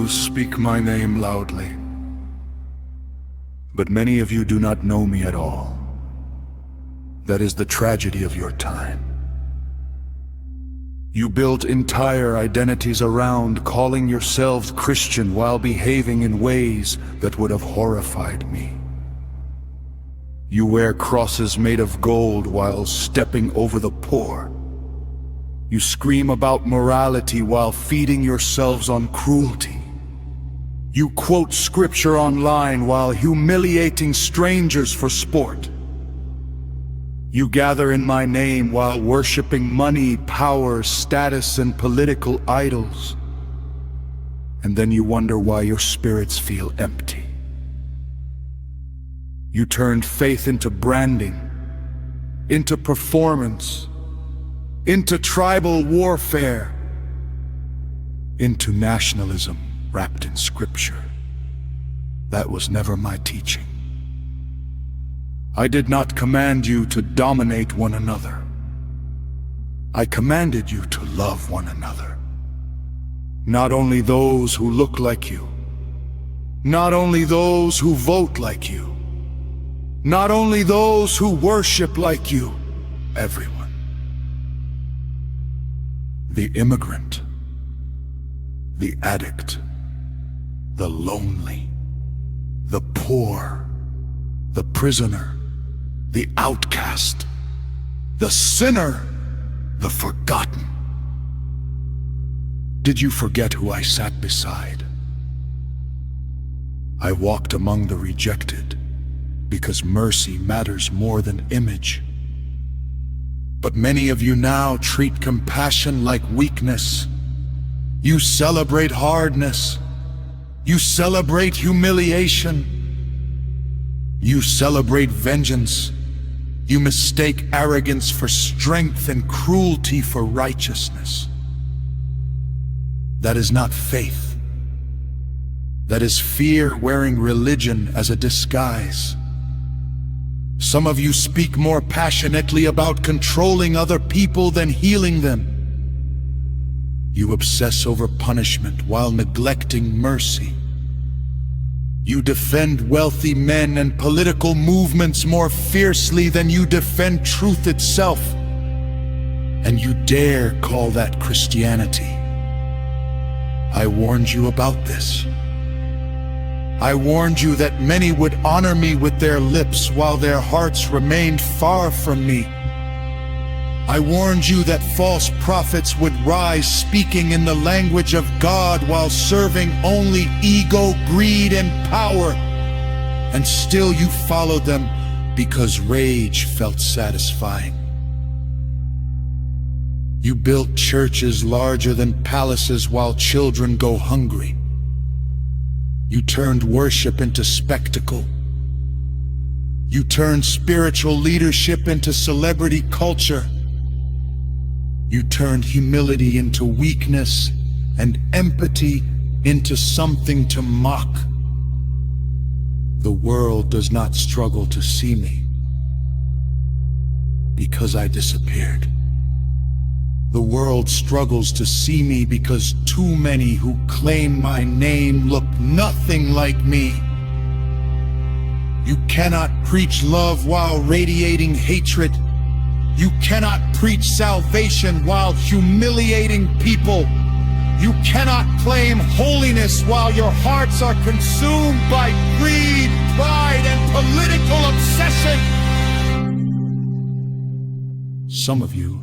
you speak my name loudly, but many of you do not know me at all. That is the tragedy of your time. You built entire identities around calling yourselves Christian while behaving in ways that would have horrified me. You wear crosses made of gold while stepping over the poor. You scream about morality while feeding yourselves on cruelty. You quote scripture online while humiliating strangers for sport. You gather in my name while worshiping money, power, status, and political idols. And then you wonder why your spirits feel empty. You turned faith into branding, into performance, into tribal warfare, into nationalism wrapped in scripture. That was never my teaching. I did not command you to dominate one another. I commanded you to love one another. Not only those who look like you, not only those who vote like you, not only those who worship like you, everyone. The immigrant, the addict, the lonely, the poor, the prisoner, the outcast, the sinner, the forgotten. Did you forget who I sat beside? I walked among the rejected because mercy matters more than image. But many of you now treat compassion like weakness. You celebrate hardness. You celebrate humiliation. You celebrate vengeance. You mistake arrogance for strength and cruelty for righteousness. That is not faith. That is fear wearing religion as a disguise. Some of you speak more passionately about controlling other people than healing them. You obsess over punishment while neglecting mercy. You defend wealthy men and political movements more fiercely than you defend truth itself. And you dare call that Christianity. I warned you about this. I warned you that many would honor me with their lips while their hearts remained far from me. I warned you that false prophets would rise speaking in the language of God while serving only ego, greed, and power. And still you followed them because rage felt satisfying. You built churches larger than palaces while children go hungry. You turned worship into spectacle. You turned spiritual leadership into celebrity culture. You turned humility into weakness and empathy into something to mock. The world does not struggle to see me because I disappeared. The world struggles to see me because too many who claim my name look nothing like me. You cannot preach love while radiating hatred. You cannot preach salvation while humiliating people. You cannot claim holiness while your hearts are consumed by greed, pride, and political obsession. Some of you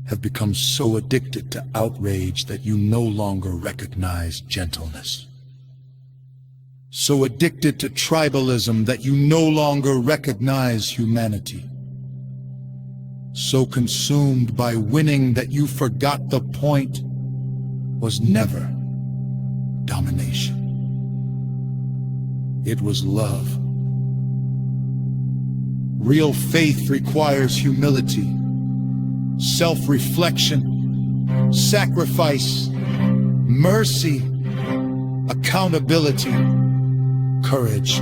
have become so addicted to outrage that you no longer recognize gentleness. So addicted to tribalism that you no longer recognize humanity. So consumed by winning that you forgot the point was never domination. It was love. Real faith requires humility, self-reflection, sacrifice, mercy, accountability, courage,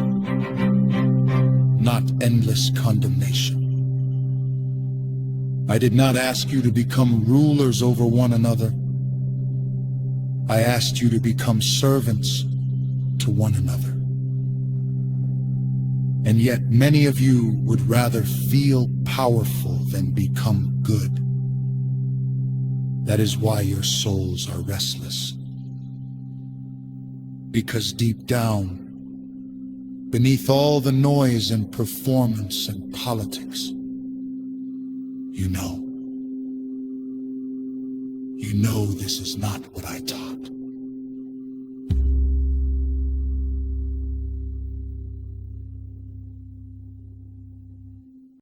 not endless condemnation. I did not ask you to become rulers over one another. I asked you to become servants to one another. And yet many of you would rather feel powerful than become good. That is why your souls are restless. Because deep down, beneath all the noise and performance and politics, you know this is not what I taught.